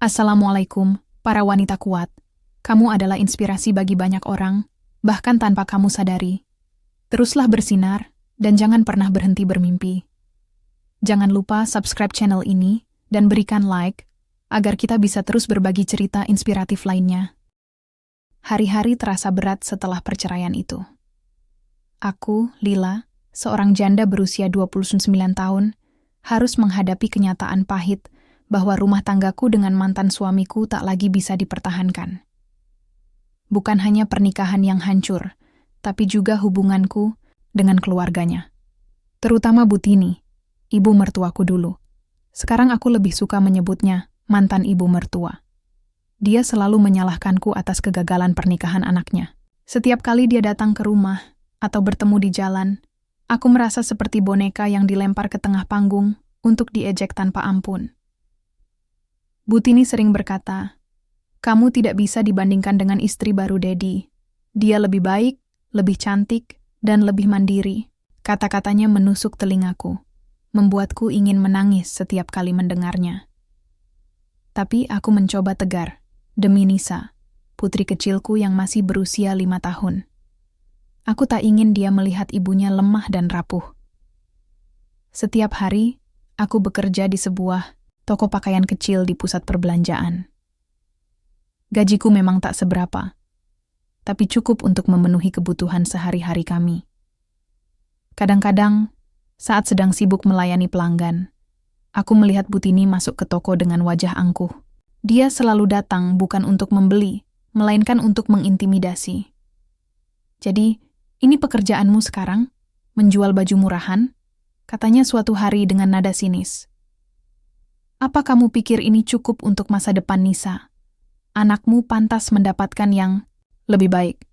Assalamualaikum, para wanita kuat. Kamu adalah inspirasi bagi banyak orang, bahkan tanpa kamu sadari. Teruslah bersinar, dan jangan pernah berhenti bermimpi. Jangan lupa subscribe channel ini, dan berikan like, agar kita bisa terus berbagi cerita inspiratif lainnya. Hari-hari terasa berat setelah perceraian itu. Aku, Lila, seorang janda berusia 29 tahun, harus menghadapi kenyataan pahit bahwa rumah tanggaku dengan mantan suamiku tak lagi bisa dipertahankan. Bukan hanya pernikahan yang hancur, tapi juga hubunganku dengan keluarganya. Terutama Butini, ibu mertuaku dulu. Sekarang aku lebih suka menyebutnya mantan ibu mertua. Dia selalu menyalahkanku atas kegagalan pernikahan anaknya. Setiap kali dia datang ke rumah atau bertemu di jalan, aku merasa seperti boneka yang dilempar ke tengah panggung untuk diejek tanpa ampun. Butini sering berkata, "Kamu tidak bisa dibandingkan dengan istri baru Dedi. Dia lebih baik, lebih cantik, dan lebih mandiri." Kata-katanya menusuk telingaku, membuatku ingin menangis setiap kali mendengarnya. Tapi aku mencoba tegar, demi Nisa, putri kecilku yang masih berusia 5 tahun. Aku tak ingin dia melihat ibunya lemah dan rapuh. Setiap hari, aku bekerja di sebuah toko pakaian kecil di pusat perbelanjaan. Gajiku memang tak seberapa, tapi cukup untuk memenuhi kebutuhan sehari-hari kami. Kadang-kadang, saat sedang sibuk melayani pelanggan, aku melihat Butini masuk ke toko dengan wajah angkuh. Dia selalu datang bukan untuk membeli, melainkan untuk mengintimidasi. "Jadi, ini pekerjaanmu sekarang? Menjual baju murahan?" Katanya suatu hari dengan nada sinis. "Apa kamu pikir ini cukup untuk masa depan Nisa? Anakmu pantas mendapatkan yang lebih baik."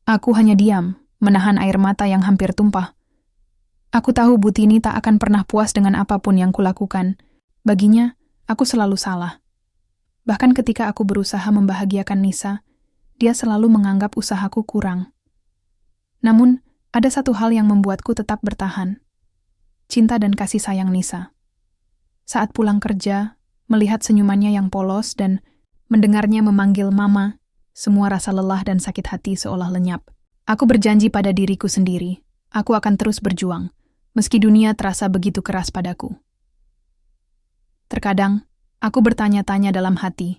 Aku hanya diam, menahan air mata yang hampir tumpah. Aku tahu Butini tak akan pernah puas dengan apapun yang kulakukan. Baginya, aku selalu salah. Bahkan ketika aku berusaha membahagiakan Nisa, dia selalu menganggap usahaku kurang. Namun, ada satu hal yang membuatku tetap bertahan. Cinta dan kasih sayang Nisa. Saat pulang kerja, melihat senyumannya yang polos dan mendengarnya memanggil mama, semua rasa lelah dan sakit hati seolah lenyap. Aku berjanji pada diriku sendiri, aku akan terus berjuang, meski dunia terasa begitu keras padaku. Terkadang, aku bertanya-tanya dalam hati,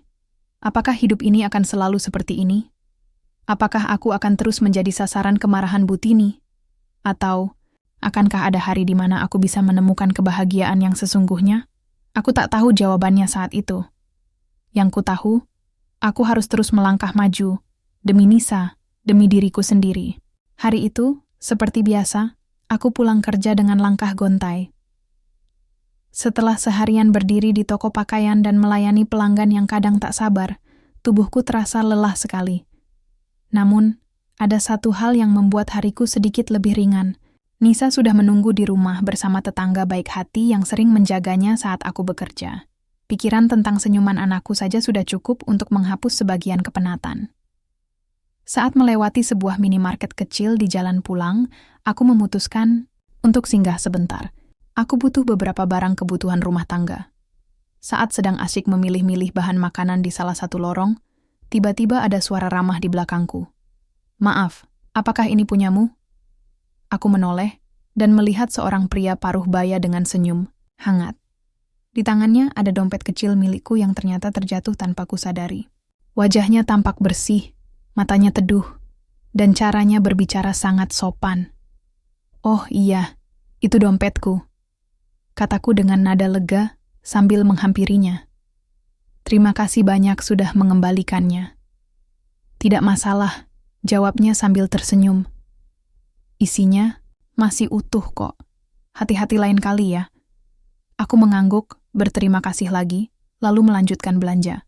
apakah hidup ini akan selalu seperti ini? Apakah aku akan terus menjadi sasaran kemarahan Butini? Atau, akankah ada hari di mana aku bisa menemukan kebahagiaan yang sesungguhnya? Aku tak tahu jawabannya saat itu. Yang ku tahu, aku harus terus melangkah maju, demi Nisa, demi diriku sendiri. Hari itu, seperti biasa, aku pulang kerja dengan langkah gontai. Setelah seharian berdiri di toko pakaian dan melayani pelanggan yang kadang tak sabar, tubuhku terasa lelah sekali. Namun, ada satu hal yang membuat hariku sedikit lebih ringan. Nisa sudah menunggu di rumah bersama tetangga baik hati yang sering menjaganya saat aku bekerja. Pikiran tentang senyuman anakku saja sudah cukup untuk menghapus sebagian kepenatan. Saat melewati sebuah minimarket kecil di jalan pulang, aku memutuskan untuk singgah sebentar. Aku butuh beberapa barang kebutuhan rumah tangga. Saat sedang asyik memilih-milih bahan makanan di salah satu lorong, tiba-tiba ada suara ramah di belakangku. "Maaf, apakah ini punyamu?" Aku menoleh dan melihat seorang pria paruh baya dengan senyum hangat. Di tangannya ada dompet kecil milikku yang ternyata terjatuh tanpa kusadari. Wajahnya tampak bersih, matanya teduh, dan caranya berbicara sangat sopan. "Oh iya, itu dompetku," kataku dengan nada lega sambil menghampirinya. "Terima kasih banyak sudah mengembalikannya." "Tidak masalah," jawabnya sambil tersenyum. "Isinya masih utuh kok. Hati-hati lain kali ya." Aku mengangguk, berterima kasih lagi, lalu melanjutkan belanja.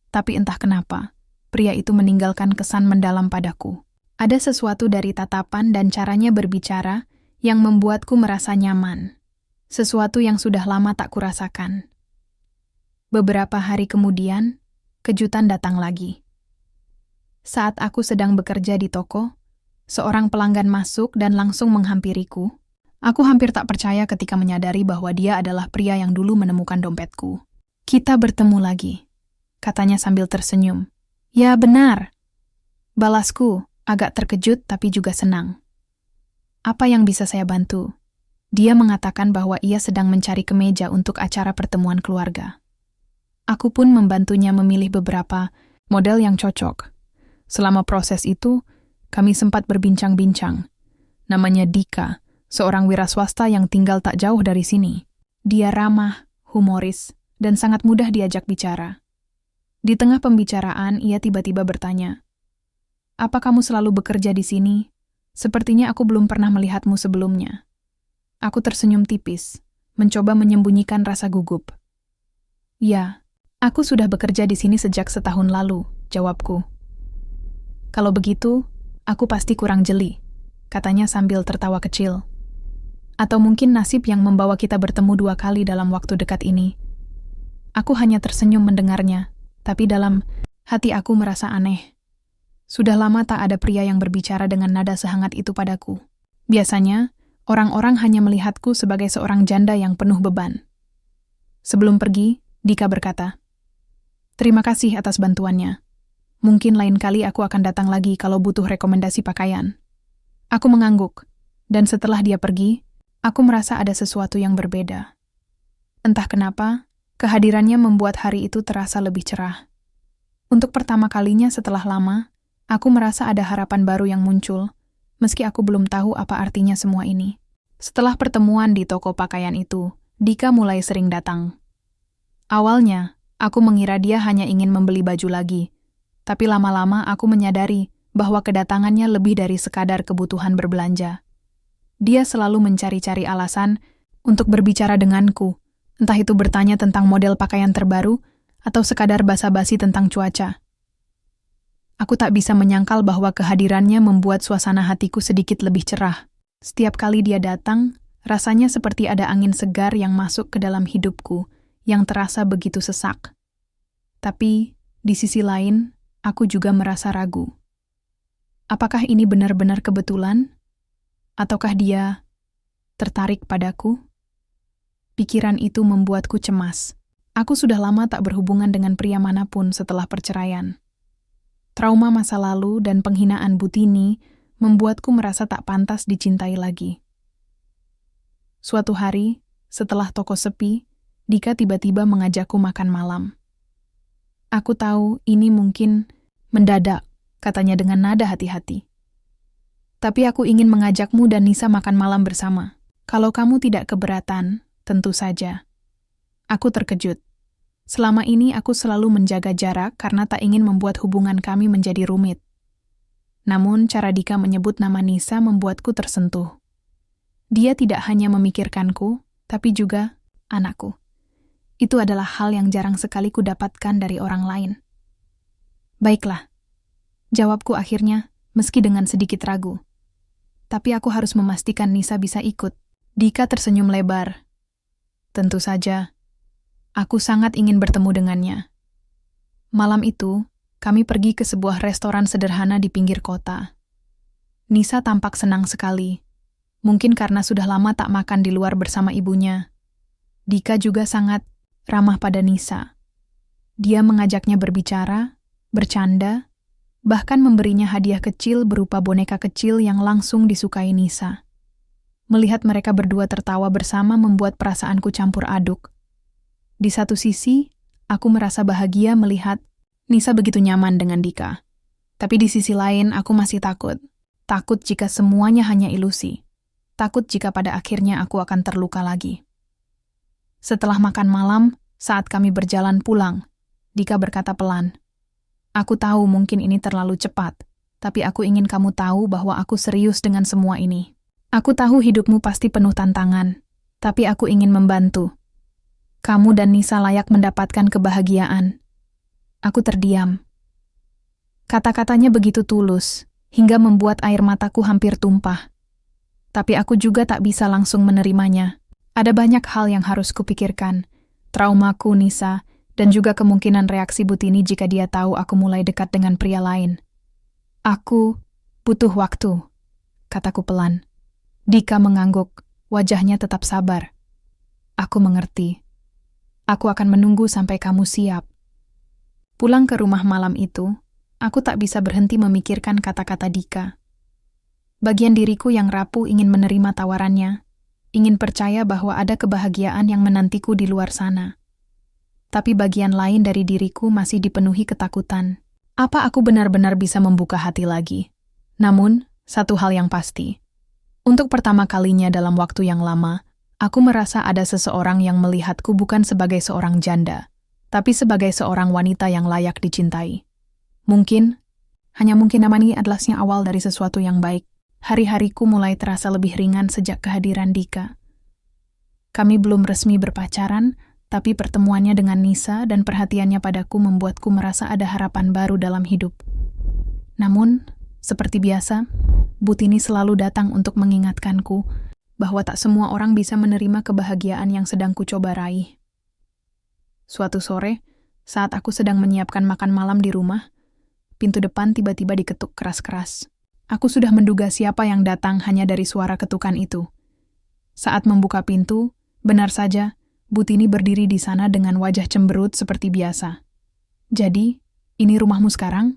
Tapi entah kenapa, pria itu meninggalkan kesan mendalam padaku. Ada sesuatu dari tatapan dan caranya berbicara yang membuatku merasa nyaman. Sesuatu yang sudah lama tak kurasakan. Beberapa hari kemudian, kejutan datang lagi. Saat aku sedang bekerja di toko, seorang pelanggan masuk dan langsung menghampiriku. Aku hampir tak percaya ketika menyadari bahwa dia adalah pria yang dulu menemukan dompetku. "Kita bertemu lagi," katanya sambil tersenyum. Ya benar. Balasku, agak terkejut tapi juga senang. Apa yang bisa saya bantu? Dia mengatakan bahwa ia sedang mencari kemeja untuk acara pertemuan keluarga. Aku pun membantunya memilih beberapa model yang cocok. Selama proses itu, kami sempat berbincang-bincang. Namanya Dika, seorang wira swasta yang tinggal tak jauh dari sini. Dia ramah, humoris, dan sangat mudah diajak bicara. Di tengah pembicaraan, ia tiba-tiba bertanya, "Apa kamu selalu bekerja di sini? Sepertinya aku belum pernah melihatmu sebelumnya." Aku tersenyum tipis, mencoba menyembunyikan rasa gugup. "Ya, aku sudah bekerja di sini sejak setahun lalu," jawabku. "Kalau begitu, aku pasti kurang jeli," katanya sambil tertawa kecil. "Atau mungkin nasib yang membawa kita bertemu 2 kali dalam waktu dekat ini." Aku hanya tersenyum mendengarnya, tapi dalam hati aku merasa aneh. Sudah lama tak ada pria yang berbicara dengan nada sehangat itu padaku. Biasanya, orang-orang hanya melihatku sebagai seorang janda yang penuh beban. Sebelum pergi, Dika berkata, "Terima kasih atas bantuannya. Mungkin lain kali aku akan datang lagi kalau butuh rekomendasi pakaian." Aku mengangguk, dan setelah dia pergi, aku merasa ada sesuatu yang berbeda. Entah kenapa, kehadirannya membuat hari itu terasa lebih cerah. Untuk pertama kalinya setelah lama, aku merasa ada harapan baru yang muncul, meski aku belum tahu apa artinya semua ini. Setelah pertemuan di toko pakaian itu, Dika mulai sering datang. Awalnya, aku mengira dia hanya ingin membeli baju lagi, tapi lama-lama aku menyadari bahwa kedatangannya lebih dari sekadar kebutuhan berbelanja. Dia selalu mencari-cari alasan untuk berbicara denganku, entah itu bertanya tentang model pakaian terbaru atau sekadar basa-basi tentang cuaca. Aku tak bisa menyangkal bahwa kehadirannya membuat suasana hatiku sedikit lebih cerah. Setiap kali dia datang, rasanya seperti ada angin segar yang masuk ke dalam hidupku, yang terasa begitu sesak. Tapi, di sisi lain, aku juga merasa ragu. Apakah ini benar-benar kebetulan? Ataukah dia tertarik padaku? Pikiran itu membuatku cemas. Aku sudah lama tak berhubungan dengan pria manapun setelah perceraian. Trauma masa lalu dan penghinaan Butini membuatku merasa tak pantas dicintai lagi. Suatu hari, setelah toko sepi, Dika tiba-tiba mengajakku makan malam. Aku tahu ini mungkin mendadak, katanya dengan nada hati-hati. Tapi aku ingin mengajakmu dan Nisa makan malam bersama. Kalau kamu tidak keberatan, tentu saja. Aku terkejut. Selama ini aku selalu menjaga jarak karena tak ingin membuat hubungan kami menjadi rumit. Namun cara Dika menyebut nama Nisa membuatku tersentuh. Dia tidak hanya memikirkanku, tapi juga anakku. Itu adalah hal yang jarang sekali ku dapatkan dari orang lain. Baiklah, jawabku akhirnya, meski dengan sedikit ragu. Tapi aku harus memastikan Nisa bisa ikut. Dika tersenyum lebar. Tentu saja. Aku sangat ingin bertemu dengannya. Malam itu, kami pergi ke sebuah restoran sederhana di pinggir kota. Nisa tampak senang sekali. Mungkin karena sudah lama tak makan di luar bersama ibunya. Dika juga sangat ramah pada Nisa. Dia mengajaknya berbicara, bercanda, bahkan memberinya hadiah kecil berupa boneka kecil yang langsung disukai Nisa. Melihat mereka berdua tertawa bersama membuat perasaanku campur aduk. Di satu sisi, aku merasa bahagia melihat Nisa begitu nyaman dengan Dika. Tapi di sisi lain, aku masih takut. Takut jika semuanya hanya ilusi. Takut jika pada akhirnya aku akan terluka lagi. Setelah makan malam, saat kami berjalan pulang, Dika berkata pelan, "Aku tahu mungkin ini terlalu cepat, tapi aku ingin kamu tahu bahwa aku serius dengan semua ini. Aku tahu hidupmu pasti penuh tantangan, tapi aku ingin membantu. Kamu dan Nisa layak mendapatkan kebahagiaan." Aku terdiam. Kata-katanya begitu tulus, hingga membuat air mataku hampir tumpah. Tapi aku juga tak bisa langsung menerimanya. Ada banyak hal yang harus kupikirkan. Traumaku, Nisa, dan juga kemungkinan reaksi Butini jika dia tahu aku mulai dekat dengan pria lain. Aku butuh waktu, kataku pelan. Dika mengangguk, wajahnya tetap sabar. Aku mengerti. Aku akan menunggu sampai kamu siap. Pulang ke rumah malam itu, aku tak bisa berhenti memikirkan kata-kata Dika. Bagian diriku yang rapuh ingin menerima tawarannya, ingin percaya bahwa ada kebahagiaan yang menantiku di luar sana. Tapi bagian lain dari diriku masih dipenuhi ketakutan. Apa aku benar-benar bisa membuka hati lagi? Namun, satu hal yang pasti. Untuk pertama kalinya dalam waktu yang lama, aku merasa ada seseorang yang melihatku bukan sebagai seorang janda, tapi sebagai seorang wanita yang layak dicintai. Mungkin, hanya mungkin ini adalah awal dari sesuatu yang baik. Hari-hariku mulai terasa lebih ringan sejak kehadiran Dika. Kami belum resmi berpacaran, tapi pertemuannya dengan Nisa dan perhatiannya padaku membuatku merasa ada harapan baru dalam hidup. Namun, seperti biasa, Butini selalu datang untuk mengingatkanku bahwa tak semua orang bisa menerima kebahagiaan yang sedang kucoba raih. Suatu sore, saat aku sedang menyiapkan makan malam di rumah, pintu depan tiba-tiba diketuk keras-keras. Aku sudah menduga siapa yang datang hanya dari suara ketukan itu. Saat membuka pintu, benar saja, Butini berdiri di sana dengan wajah cemberut seperti biasa. "Jadi, ini rumahmu sekarang?"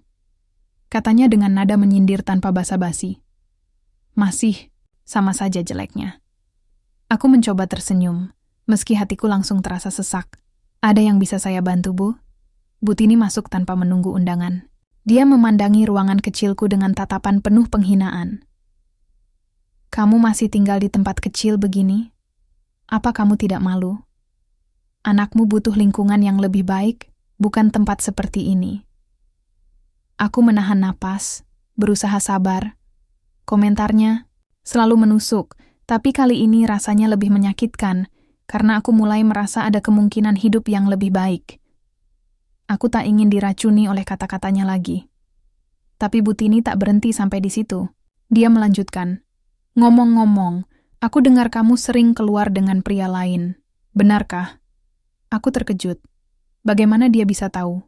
Katanya dengan nada menyindir tanpa basa-basi. "Masih, sama saja jeleknya." Aku mencoba tersenyum, meski hatiku langsung terasa sesak. "Ada yang bisa saya bantu, Bu?" Butini masuk tanpa menunggu undangan. Dia memandangi ruangan kecilku dengan tatapan penuh penghinaan. "Kamu masih tinggal di tempat kecil begini? Apa kamu tidak malu? Anakmu butuh lingkungan yang lebih baik, bukan tempat seperti ini." Aku menahan napas, berusaha sabar. Komentarnya selalu menusuk, tapi kali ini rasanya lebih menyakitkan karena aku mulai merasa ada kemungkinan hidup yang lebih baik. Aku tak ingin diracuni oleh kata-katanya lagi. Tapi Butini tak berhenti sampai di situ. Dia melanjutkan, "Ngomong-ngomong, aku dengar kamu sering keluar dengan pria lain. Benarkah?" Aku terkejut. Bagaimana dia bisa tahu?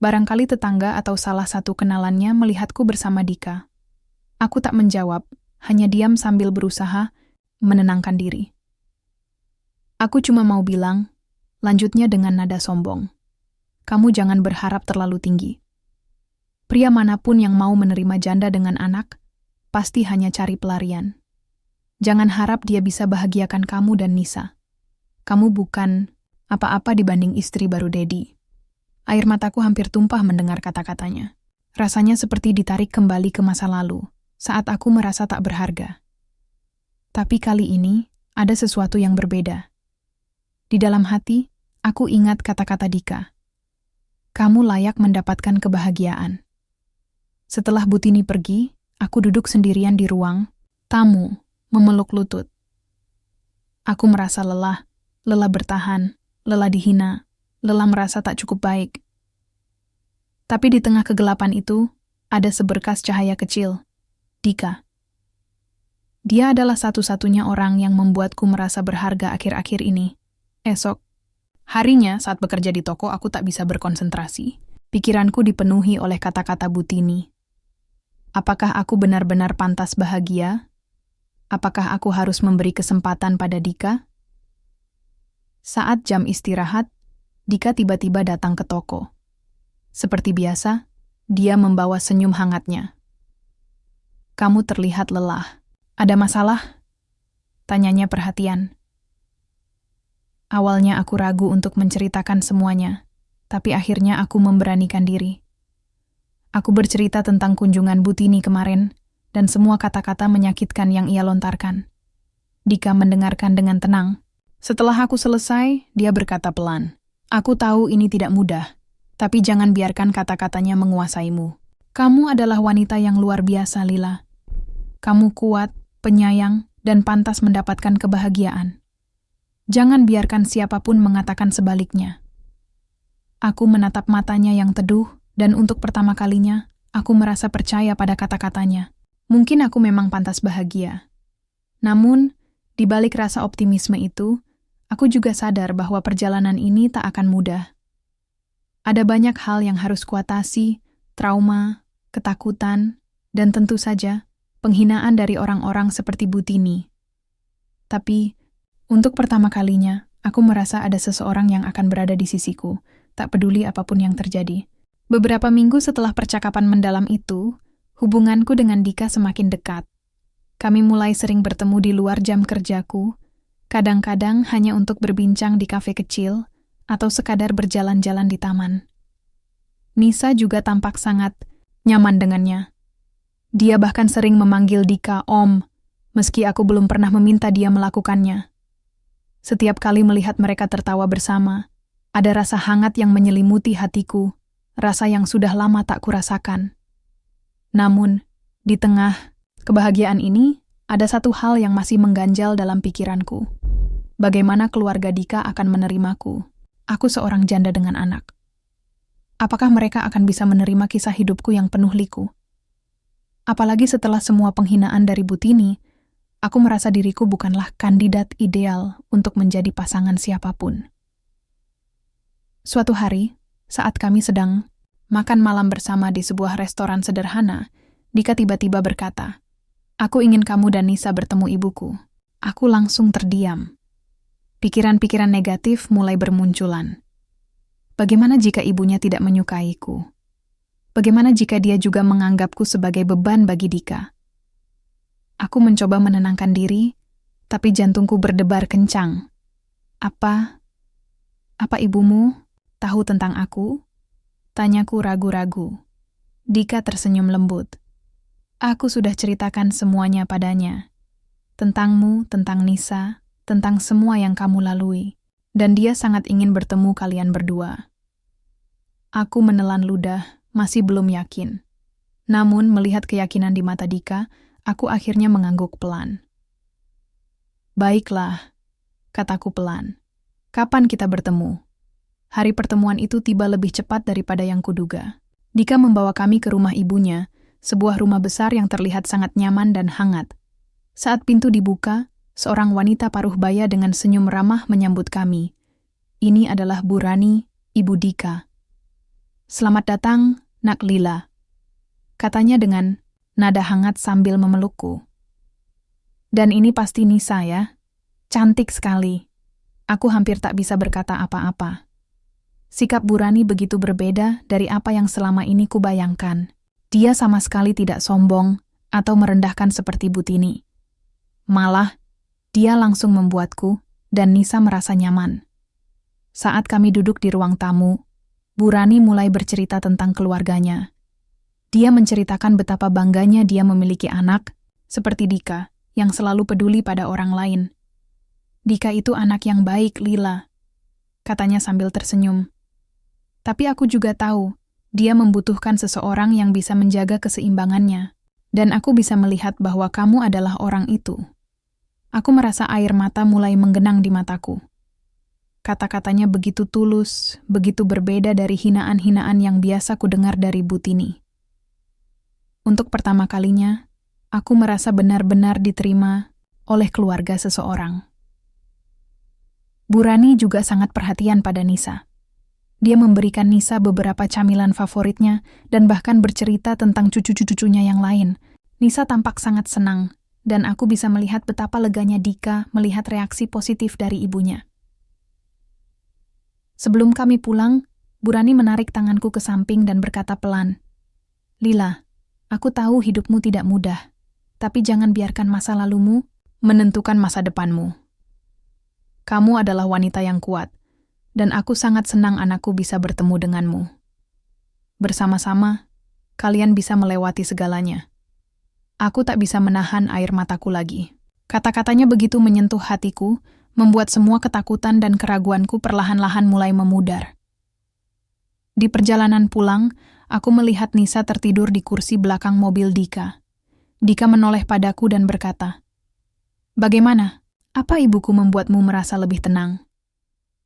Barangkali tetangga atau salah satu kenalannya melihatku bersama Dika. Aku tak menjawab, hanya diam sambil berusaha menenangkan diri. "Aku cuma mau bilang," lanjutnya dengan nada sombong, "kamu jangan berharap terlalu tinggi. Pria manapun yang mau menerima janda dengan anak, pasti hanya cari pelarian. Jangan harap dia bisa bahagiakan kamu dan Nisa. Kamu bukan apa-apa dibanding istri baru Dedi." Air mataku hampir tumpah mendengar kata-katanya. Rasanya seperti ditarik kembali ke masa lalu, saat aku merasa tak berharga. Tapi kali ini, ada sesuatu yang berbeda. Di dalam hati, aku ingat kata-kata Dika. "Kamu layak mendapatkan kebahagiaan." Setelah Butini pergi, aku duduk sendirian di ruang tamu, memeluk lutut. Aku merasa lelah bertahan, lelah dihina, lelah merasa tak cukup baik. Tapi di tengah kegelapan itu, ada seberkas cahaya kecil. Dika. Dia adalah satu-satunya orang yang membuatku merasa berharga akhir-akhir ini. Esok, harinya saat bekerja di toko aku tak bisa berkonsentrasi. Pikiranku dipenuhi oleh kata-kata Butini. Apakah aku benar-benar pantas bahagia? Apakah aku harus memberi kesempatan pada Dika? Saat jam istirahat, Dika tiba-tiba datang ke toko. Seperti biasa, dia membawa senyum hangatnya. "Kamu terlihat lelah. Ada masalah?" tanyanya perhatian. Awalnya aku ragu untuk menceritakan semuanya, tapi akhirnya aku memberanikan diri. Aku bercerita tentang kunjungan Butini kemarin, dan semua kata-kata menyakitkan yang ia lontarkan. Dika mendengarkan dengan tenang. Setelah aku selesai, dia berkata pelan, "Aku tahu ini tidak mudah, tapi jangan biarkan kata-katanya menguasaimu. Kamu adalah wanita yang luar biasa, Lila. Kamu kuat, penyayang, dan pantas mendapatkan kebahagiaan. Jangan biarkan siapapun mengatakan sebaliknya." Aku menatap matanya yang teduh, dan untuk pertama kalinya, aku merasa percaya pada kata-katanya. Mungkin aku memang pantas bahagia. Namun, di balik rasa optimisme itu, aku juga sadar bahwa perjalanan ini tak akan mudah. Ada banyak hal yang harus kuatasi, trauma, ketakutan, dan tentu saja penghinaan dari orang-orang seperti Butini. Tapi, untuk pertama kalinya, aku merasa ada seseorang yang akan berada di sisiku, tak peduli apapun yang terjadi. Beberapa minggu setelah percakapan mendalam itu, hubunganku dengan Dika semakin dekat. Kami mulai sering bertemu di luar jam kerjaku, kadang-kadang hanya untuk berbincang di kafe kecil atau sekadar berjalan-jalan di taman. Nisa juga tampak sangat nyaman dengannya. Dia bahkan sering memanggil Dika Om, meski aku belum pernah meminta dia melakukannya. Setiap kali melihat mereka tertawa bersama, ada rasa hangat yang menyelimuti hatiku, rasa yang sudah lama tak kurasakan. Namun, di tengah kebahagiaan ini, ada satu hal yang masih mengganjal dalam pikiranku. Bagaimana keluarga Dika akan menerimaku? Aku seorang janda dengan anak. Apakah mereka akan bisa menerima kisah hidupku yang penuh liku? Apalagi setelah semua penghinaan dari Butini, aku merasa diriku bukanlah kandidat ideal untuk menjadi pasangan siapapun. Suatu hari, saat kami sedang makan malam bersama di sebuah restoran sederhana, Dika tiba-tiba berkata, "Aku ingin kamu dan Nisa bertemu ibuku." Aku langsung terdiam. Pikiran-pikiran negatif mulai bermunculan. Bagaimana jika ibunya tidak menyukaiku? Bagaimana jika dia juga menganggapku sebagai beban bagi Dika? Aku mencoba menenangkan diri, tapi jantungku berdebar kencang. Apa ibumu tahu tentang aku? Tanyaku ragu-ragu. Dika tersenyum lembut. Aku sudah ceritakan semuanya padanya. Tentangmu, tentang Nisa, tentang semua yang kamu lalui. Dan dia sangat ingin bertemu kalian berdua. Aku menelan ludah, masih belum yakin. Namun melihat keyakinan di mata Dika, aku akhirnya mengangguk pelan. "Baiklah," kataku pelan. "Kapan kita bertemu?" Hari pertemuan itu tiba lebih cepat daripada yang kuduga. Dika membawa kami ke rumah ibunya, sebuah rumah besar yang terlihat sangat nyaman dan hangat. Saat pintu dibuka, seorang wanita paruh baya dengan senyum ramah menyambut kami. Ini adalah Bu Rani, Ibu Dika. "Selamat datang, Nak Lila," katanya dengan nada hangat sambil memelukku. "Dan ini pasti Nisa ya? Cantik sekali." Aku hampir tak bisa berkata apa-apa. Sikap Bu Rani begitu berbeda dari apa yang selama ini kubayangkan. Dia sama sekali tidak sombong atau merendahkan seperti Butini. Malah, dia langsung membuatku dan Nisa merasa nyaman. Saat kami duduk di ruang tamu, Bu Rani mulai bercerita tentang keluarganya. Dia menceritakan betapa bangganya dia memiliki anak, seperti Dika, yang selalu peduli pada orang lain. "Dika itu anak yang baik, Lila," katanya sambil tersenyum. "Tapi aku juga tahu, dia membutuhkan seseorang yang bisa menjaga keseimbangannya, dan aku bisa melihat bahwa kamu adalah orang itu." Aku merasa air mata mulai menggenang di mataku. Kata-katanya begitu tulus, begitu berbeda dari hinaan-hinaan yang biasa kudengar dari Butini. Untuk pertama kalinya, aku merasa benar-benar diterima oleh keluarga seseorang. Bu Rani juga sangat perhatian pada Nisa. Dia memberikan Nisa beberapa camilan favoritnya dan bahkan bercerita tentang cucu-cucunya yang lain. Nisa tampak sangat senang, dan aku bisa melihat betapa leganya Dika melihat reaksi positif dari ibunya. Sebelum kami pulang, Bu Rani menarik tanganku ke samping dan berkata pelan, "Lila, aku tahu hidupmu tidak mudah, tapi jangan biarkan masa lalumu menentukan masa depanmu. Kamu adalah wanita yang kuat, dan aku sangat senang anakku bisa bertemu denganmu. Bersama-sama, kalian bisa melewati segalanya." Aku tak bisa menahan air mataku lagi. Kata-katanya begitu menyentuh hatiku, membuat semua ketakutan dan keraguanku perlahan-lahan mulai memudar. Di perjalanan pulang, aku melihat Nisa tertidur di kursi belakang mobil Dika. Dika menoleh padaku dan berkata, "Bagaimana? Apa ibuku membuatmu merasa lebih tenang?"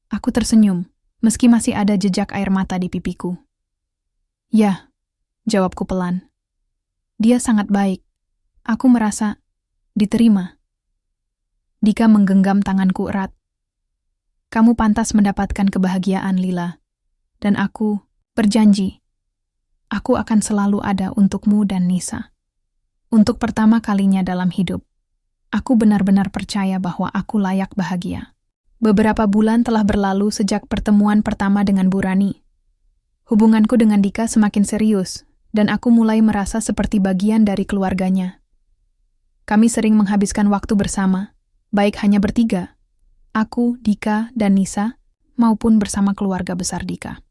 Aku tersenyum, meski masih ada jejak air mata di pipiku. "Ya," jawabku pelan. "Dia sangat baik. Aku merasa diterima." Dika menggenggam tanganku erat. "Kamu pantas mendapatkan kebahagiaan, Lila. Dan aku berjanji, aku akan selalu ada untukmu dan Nisa. Untuk pertama kalinya dalam hidup, aku benar-benar percaya bahwa aku layak bahagia." Beberapa bulan telah berlalu sejak pertemuan pertama dengan Bu Rani. Hubunganku dengan Dika semakin serius, dan aku mulai merasa seperti bagian dari keluarganya. Kami sering menghabiskan waktu bersama, baik hanya bertiga, aku, Dika, dan Nisa, maupun bersama keluarga besar Dika.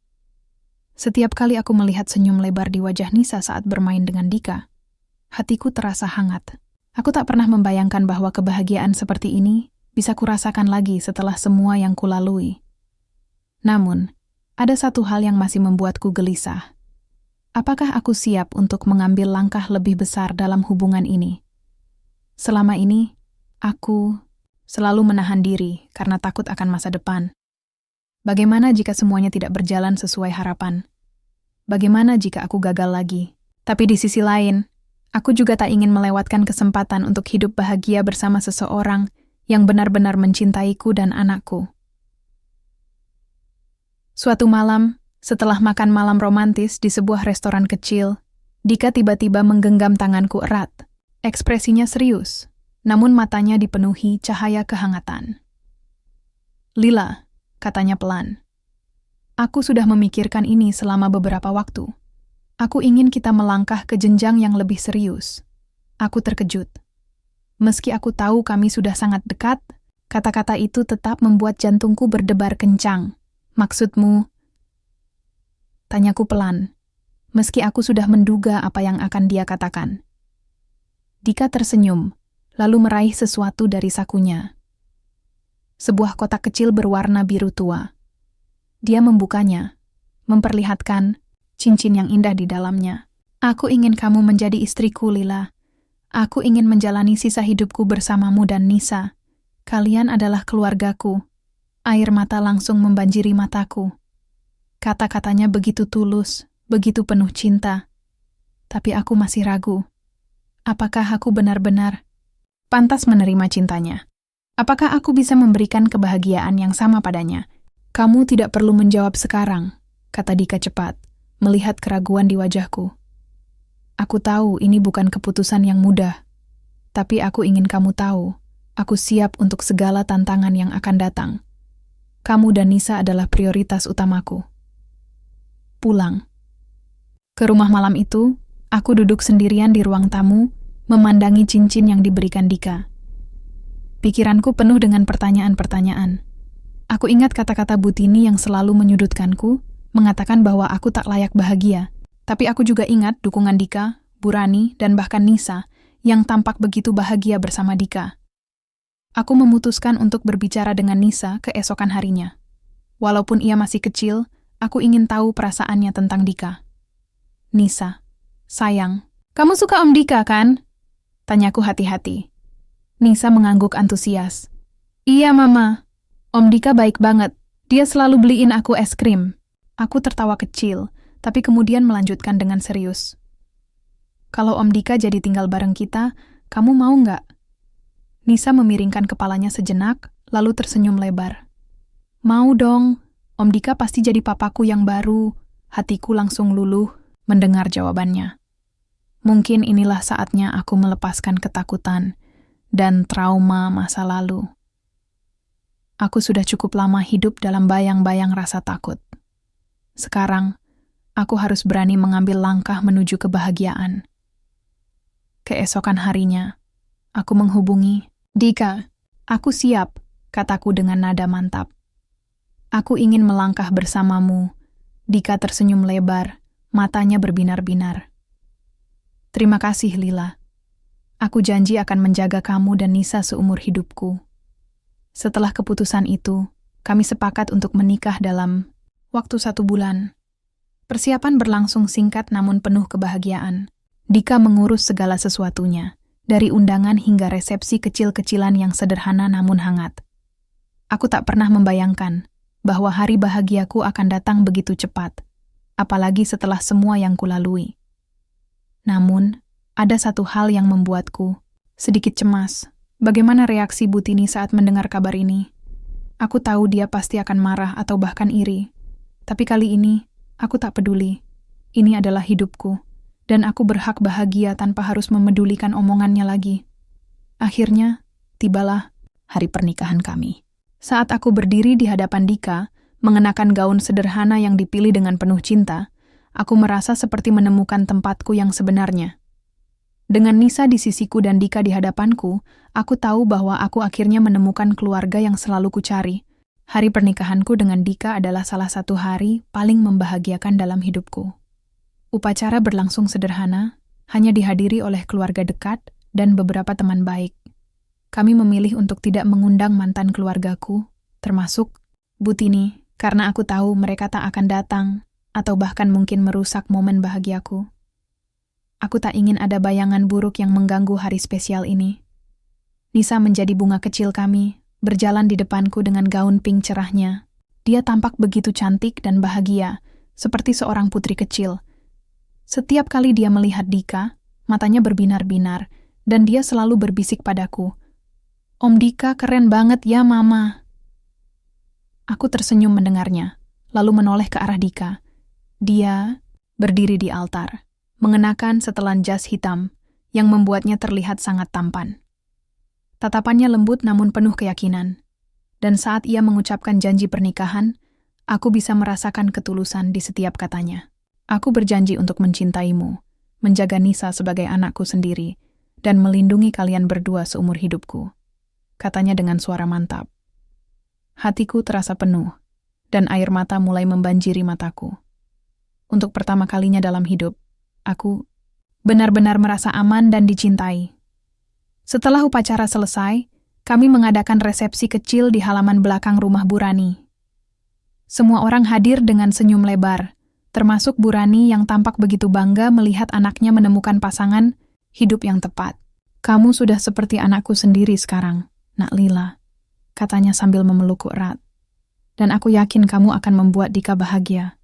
Setiap kali aku melihat senyum lebar di wajah Nisa saat bermain dengan Dika, hatiku terasa hangat. Aku tak pernah membayangkan bahwa kebahagiaan seperti ini bisa kurasakan lagi setelah semua yang kulalui. Namun, ada satu hal yang masih membuatku gelisah. Apakah aku siap untuk mengambil langkah lebih besar dalam hubungan ini? Selama ini, aku selalu menahan diri karena takut akan masa depan. Bagaimana jika semuanya tidak berjalan sesuai harapan? Bagaimana jika aku gagal lagi? Tapi di sisi lain, aku juga tak ingin melewatkan kesempatan untuk hidup bahagia bersama seseorang yang benar-benar mencintaiku dan anakku. Suatu malam, setelah makan malam romantis di sebuah restoran kecil, Dika tiba-tiba menggenggam tanganku erat. Ekspresinya serius, namun matanya dipenuhi cahaya kehangatan. "Lila," katanya pelan. "Aku sudah memikirkan ini selama beberapa waktu. Aku ingin kita melangkah ke jenjang yang lebih serius." Aku terkejut. Meski aku tahu kami sudah sangat dekat, kata-kata itu tetap membuat jantungku berdebar kencang. "Maksudmu?" Tanyaku pelan, meski aku sudah menduga apa yang akan dia katakan. Dika tersenyum, lalu meraih sesuatu dari sakunya. Sebuah kotak kecil berwarna biru tua. Dia membukanya, memperlihatkan cincin yang indah di dalamnya. "Aku ingin kamu menjadi istriku, Lila. Aku ingin menjalani sisa hidupku bersamamu dan Nisa. Kalian adalah keluargaku." Air mata langsung membanjiri mataku. Kata-katanya begitu tulus, begitu penuh cinta. Tapi aku masih ragu. Apakah aku benar-benar pantas menerima cintanya? Apakah aku bisa memberikan kebahagiaan yang sama padanya? "Kamu tidak perlu menjawab sekarang," kata Dika cepat, melihat keraguan di wajahku. "Aku tahu ini bukan keputusan yang mudah, tapi aku ingin kamu tahu, aku siap untuk segala tantangan yang akan datang. Kamu dan Nisa adalah prioritas utamaku." Pulang. Ke rumah malam itu, aku duduk sendirian di ruang tamu, memandangi cincin yang diberikan Dika. Pikiranku penuh dengan pertanyaan-pertanyaan. Aku ingat kata-kata Butini yang selalu menyudutkanku, mengatakan bahwa aku tak layak bahagia. Tapi aku juga ingat dukungan Dika, Burani, dan bahkan Nisa, yang tampak begitu bahagia bersama Dika. Aku memutuskan untuk berbicara dengan Nisa keesokan harinya. Walaupun ia masih kecil, aku ingin tahu perasaannya tentang Dika. "Nisa, sayang, kamu suka Om Dika, kan?" Tanyaku hati-hati. Nisa mengangguk antusias. "Iya, Mama. Om Dika baik banget. Dia selalu beliin aku es krim." Aku tertawa kecil, tapi kemudian melanjutkan dengan serius. "Kalau Om Dika jadi tinggal bareng kita, kamu mau nggak?" Nisa memiringkan kepalanya sejenak, lalu tersenyum lebar. "Mau dong. Om Dika pasti jadi papaku yang baru." Hatiku langsung luluh mendengar jawabannya. Mungkin inilah saatnya aku melepaskan ketakutan dan trauma masa lalu. Aku sudah cukup lama hidup dalam bayang-bayang rasa takut. Sekarang, aku harus berani mengambil langkah menuju kebahagiaan. Keesokan harinya, aku menghubungi Dika. "Aku siap," kataku dengan nada mantap. "Aku ingin melangkah bersamamu." Dika tersenyum lebar, matanya berbinar-binar. "Terima kasih, Lila. Aku janji akan menjaga kamu dan Nisa seumur hidupku." Setelah keputusan itu, kami sepakat untuk menikah dalam waktu 1 bulan. Persiapan berlangsung singkat namun penuh kebahagiaan. Dika mengurus segala sesuatunya, dari undangan hingga resepsi kecil-kecilan yang sederhana namun hangat. Aku tak pernah membayangkan bahwa hari bahagiaku akan datang begitu cepat, apalagi setelah semua yang kulalui. Namun, ada satu hal yang membuatku sedikit cemas. Bagaimana reaksi Butini saat mendengar kabar ini? Aku tahu dia pasti akan marah atau bahkan iri. Tapi kali ini, aku tak peduli. Ini adalah hidupku, dan aku berhak bahagia tanpa harus memedulikan omongannya lagi. Akhirnya, tibalah hari pernikahan kami. Saat aku berdiri di hadapan Dika, Mengenakan gaun sederhana yang dipilih dengan penuh cinta, aku merasa seperti menemukan tempatku yang sebenarnya. Dengan Nisa di sisiku dan Dika di hadapanku, aku tahu bahwa aku akhirnya menemukan keluarga yang selalu kucari. Hari pernikahanku dengan Dika adalah salah satu hari paling membahagiakan dalam hidupku. Upacara berlangsung sederhana, hanya dihadiri oleh keluarga dekat dan beberapa teman baik. Kami memilih untuk tidak mengundang mantan keluargaku, termasuk Butini, karena aku tahu mereka tak akan datang atau bahkan mungkin merusak momen bahagiaku. Aku tak ingin ada bayangan buruk yang mengganggu hari spesial ini. Nisa menjadi bunga kecil kami, berjalan di depanku dengan gaun pink cerahnya. Dia tampak begitu cantik dan bahagia, seperti seorang putri kecil. Setiap kali dia melihat Dika, matanya berbinar-binar, dan dia selalu berbisik padaku, "Om Dika keren banget ya, Mama." Aku tersenyum mendengarnya, lalu menoleh ke arah Dika. Dia berdiri di altar, mengenakan setelan jas hitam yang membuatnya terlihat sangat tampan. Tatapannya lembut namun penuh keyakinan, dan saat ia mengucapkan janji pernikahan, aku bisa merasakan ketulusan di setiap katanya. "Aku berjanji untuk mencintaimu, menjaga Nisa sebagai anakku sendiri, dan melindungi kalian berdua seumur hidupku," katanya dengan suara mantap. Hatiku terasa penuh, dan air mata mulai membanjiri mataku. Untuk pertama kalinya dalam hidup, aku benar-benar merasa aman dan dicintai. Setelah upacara selesai, kami mengadakan resepsi kecil di halaman belakang rumah Bu Rani. Semua orang hadir dengan senyum lebar, termasuk Bu Rani yang tampak begitu bangga melihat anaknya menemukan pasangan hidup yang tepat. "Kamu sudah seperti anakku sendiri sekarang, Nak Lila," katanya sambil memelukku erat. "Dan aku yakin kamu akan membuat Dika bahagia."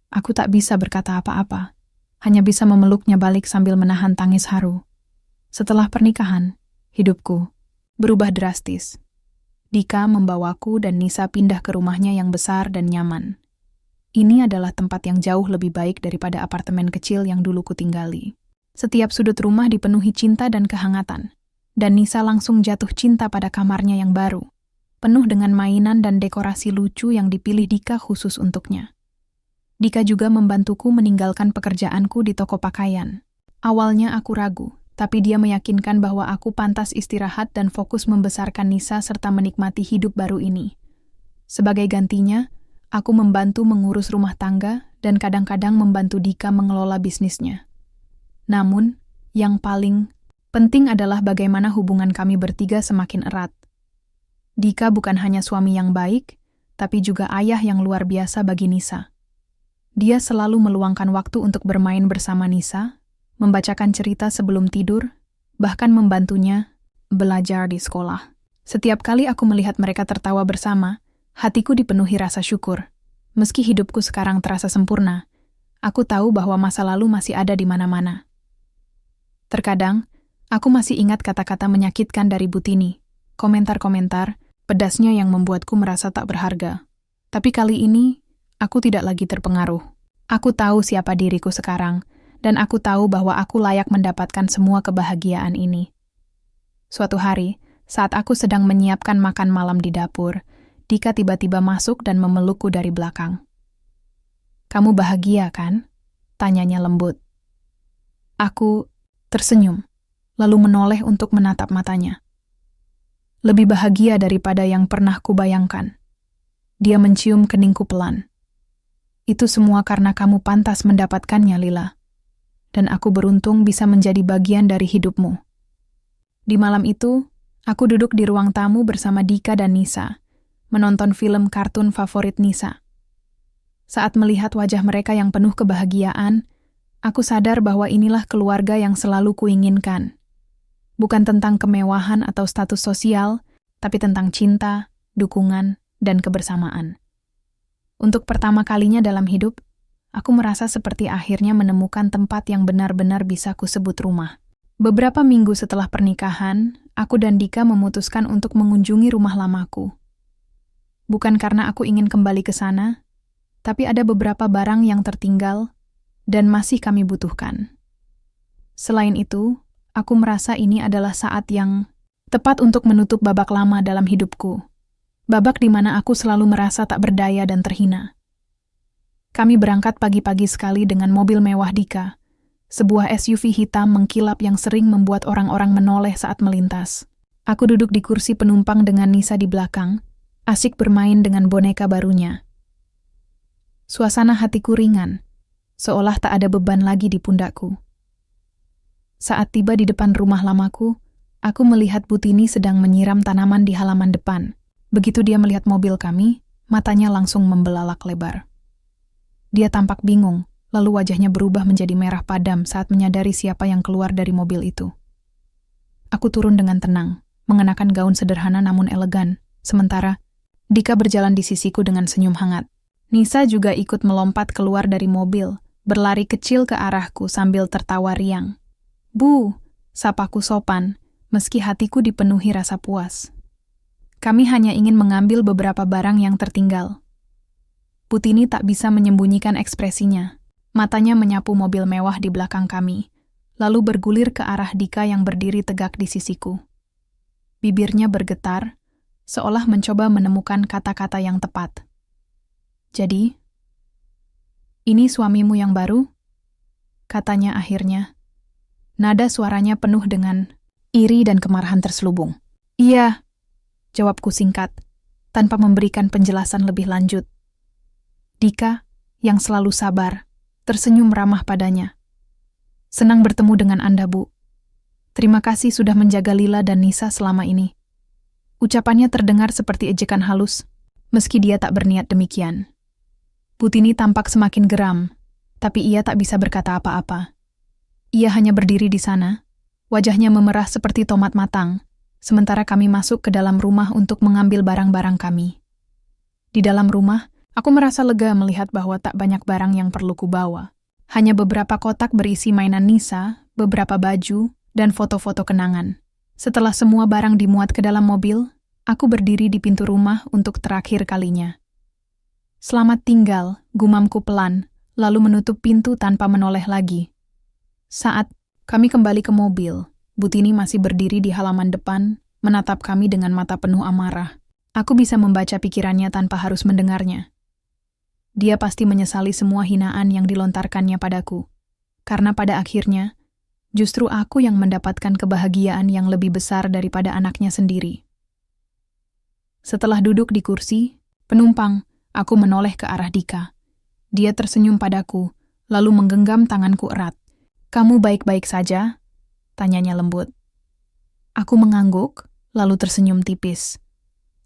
Aku tak bisa berkata apa-apa, hanya bisa memeluknya balik sambil menahan tangis haru. Setelah pernikahan, hidupku berubah drastis. Dika membawaku dan Nisa pindah ke rumahnya yang besar dan nyaman. Ini adalah tempat yang jauh lebih baik daripada apartemen kecil yang dulu kutinggali. Setiap sudut rumah dipenuhi cinta dan kehangatan, dan Nisa langsung jatuh cinta pada kamarnya yang baru, penuh dengan mainan dan dekorasi lucu yang dipilih Dika khusus untuknya. Dika juga membantuku meninggalkan pekerjaanku di toko pakaian. Awalnya aku ragu, tapi dia meyakinkan bahwa aku pantas istirahat dan fokus membesarkan Nisa serta menikmati hidup baru ini. Sebagai gantinya, aku membantu mengurus rumah tangga dan kadang-kadang membantu Dika mengelola bisnisnya. Namun, yang paling penting adalah bagaimana hubungan kami bertiga semakin erat. Dika bukan hanya suami yang baik, tapi juga ayah yang luar biasa bagi Nisa. Dia selalu meluangkan waktu untuk bermain bersama Nisa, membacakan cerita sebelum tidur, bahkan membantunya belajar di sekolah. Setiap kali aku melihat mereka tertawa bersama, hatiku dipenuhi rasa syukur. Meski hidupku sekarang terasa sempurna, aku tahu bahwa masa lalu masih ada di mana-mana. Terkadang, aku masih ingat kata-kata menyakitkan dari Butini, komentar-komentar pedasnya yang membuatku merasa tak berharga. Tapi kali ini, aku tidak lagi terpengaruh. Aku tahu siapa diriku sekarang, dan aku tahu bahwa aku layak mendapatkan semua kebahagiaan ini. Suatu hari, saat aku sedang menyiapkan makan malam di dapur, Dika tiba-tiba masuk dan memelukku dari belakang. "Kamu bahagia, kan?" tanyanya lembut. Aku tersenyum, lalu menoleh untuk menatap matanya. "Lebih bahagia daripada yang pernah kubayangkan." Dia mencium keningku pelan. "Itu semua karena kamu pantas mendapatkannya, Lila. Dan aku beruntung bisa menjadi bagian dari hidupmu." Di malam itu, aku duduk di ruang tamu bersama Dika dan Nisa, menonton film kartun favorit Nisa. Saat melihat wajah mereka yang penuh kebahagiaan, aku sadar bahwa inilah keluarga yang selalu kuinginkan. Bukan tentang kemewahan atau status sosial, tapi tentang cinta, dukungan, dan kebersamaan. Untuk pertama kalinya dalam hidup, aku merasa seperti akhirnya menemukan tempat yang benar-benar bisa kusebut rumah. Beberapa minggu setelah pernikahan, aku dan Dika memutuskan untuk mengunjungi rumah lamaku. Bukan karena aku ingin kembali ke sana, tapi ada beberapa barang yang tertinggal dan masih kami butuhkan. Selain itu, aku merasa ini adalah saat yang tepat untuk menutup babak lama dalam hidupku. Babak di mana aku selalu merasa tak berdaya dan terhina. Kami berangkat pagi-pagi sekali dengan mobil mewah Dika, sebuah SUV hitam mengkilap yang sering membuat orang-orang menoleh saat melintas. Aku duduk di kursi penumpang dengan Nisa di belakang, asik bermain dengan boneka barunya. Suasana hatiku ringan, seolah tak ada beban lagi di pundakku. Saat tiba di depan rumah lamaku, aku melihat Butini sedang menyiram tanaman di halaman depan. Begitu dia melihat mobil kami, matanya langsung membelalak lebar. Dia tampak bingung, lalu wajahnya berubah menjadi merah padam saat menyadari siapa yang keluar dari mobil itu. Aku turun dengan tenang, mengenakan gaun sederhana namun elegan, sementara Dika berjalan di sisiku dengan senyum hangat. Nisa juga ikut melompat keluar dari mobil, berlari kecil ke arahku sambil tertawa riang. "Bu," sapaku sopan, meski hatiku dipenuhi rasa puas. Kami hanya ingin mengambil beberapa barang yang tertinggal. Butini tak bisa menyembunyikan ekspresinya. Matanya menyapu mobil mewah di belakang kami, lalu bergulir ke arah Dika yang berdiri tegak di sisiku. Bibirnya bergetar, seolah mencoba menemukan kata-kata yang tepat. "Jadi, ini suamimu yang baru?" katanya akhirnya. Nada suaranya penuh dengan iri dan kemarahan terselubung. "Iya," jawabku singkat, tanpa memberikan penjelasan lebih lanjut. Dika, yang selalu sabar, tersenyum ramah padanya. "Senang bertemu dengan Anda, Bu. Terima kasih sudah menjaga Lila dan Nisa selama ini." Ucapannya terdengar seperti ejekan halus, meski dia tak berniat demikian. Butini tampak semakin geram, tapi ia tak bisa berkata apa-apa. Ia hanya berdiri di sana, wajahnya memerah seperti tomat matang, sementara kami masuk ke dalam rumah untuk mengambil barang-barang kami. Di dalam rumah, aku merasa lega melihat bahwa tak banyak barang yang perlu kubawa. Hanya beberapa kotak berisi mainan Nisa, beberapa baju, dan foto-foto kenangan. Setelah semua barang dimuat ke dalam mobil, aku berdiri di pintu rumah untuk terakhir kalinya. "Selamat tinggal," gumamku pelan, lalu menutup pintu tanpa menoleh lagi. Saat kami kembali ke mobil, Butini masih berdiri di halaman depan, menatap kami dengan mata penuh amarah. Aku bisa membaca pikirannya tanpa harus mendengarnya. Dia pasti menyesali semua hinaan yang dilontarkannya padaku, karena pada akhirnya, justru aku yang mendapatkan kebahagiaan yang lebih besar daripada anaknya sendiri. Setelah duduk di kursi penumpang, aku menoleh ke arah Dika. Dia tersenyum padaku, lalu menggenggam tanganku erat. "Kamu baik-baik saja?" tanyanya lembut. Aku mengangguk, lalu tersenyum tipis.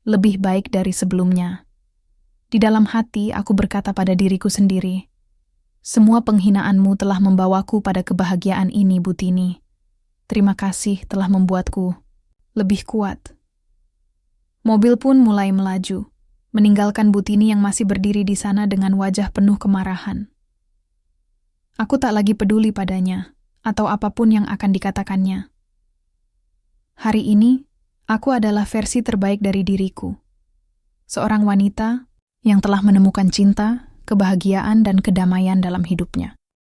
Lebih baik dari sebelumnya. Di dalam hati, aku berkata pada diriku sendiri, "Semua penghinaanmu telah membawaku pada kebahagiaan ini, Butini. Terima kasih telah membuatku lebih kuat." Mobil pun mulai melaju, meninggalkan Butini yang masih berdiri di sana dengan wajah penuh kemarahan. Aku tak lagi peduli padanya, atau apapun yang akan dikatakannya. Hari ini, aku adalah versi terbaik dari diriku. Seorang wanita yang telah menemukan cinta, kebahagiaan, dan kedamaian dalam hidupnya.